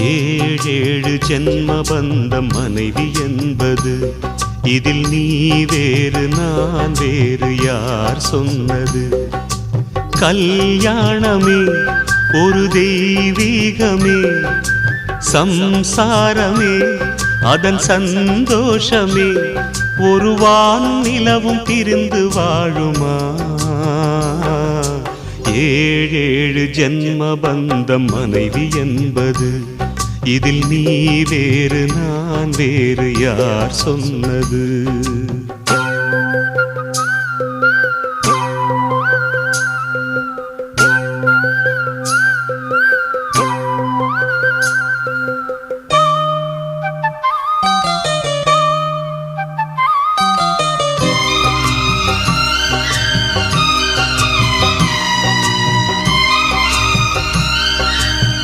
ஏழேழு ஜென்ம பந்தம் மனைவி என்பது, இதில் நீ வேறு நான் வேறு யார் சொன்னது? கல்யாணமே ஒரு தெய்வீகமே, சம்சாரமே அதன் சந்தோஷமே, ஒரு வான் நிலவும் பிரிந்து வாழுமா? ஏழேழு ஜென்ம பந்தம் மனைவி என்பது, இதில் நீ வேறு நான் வேறு யார் சொன்னது?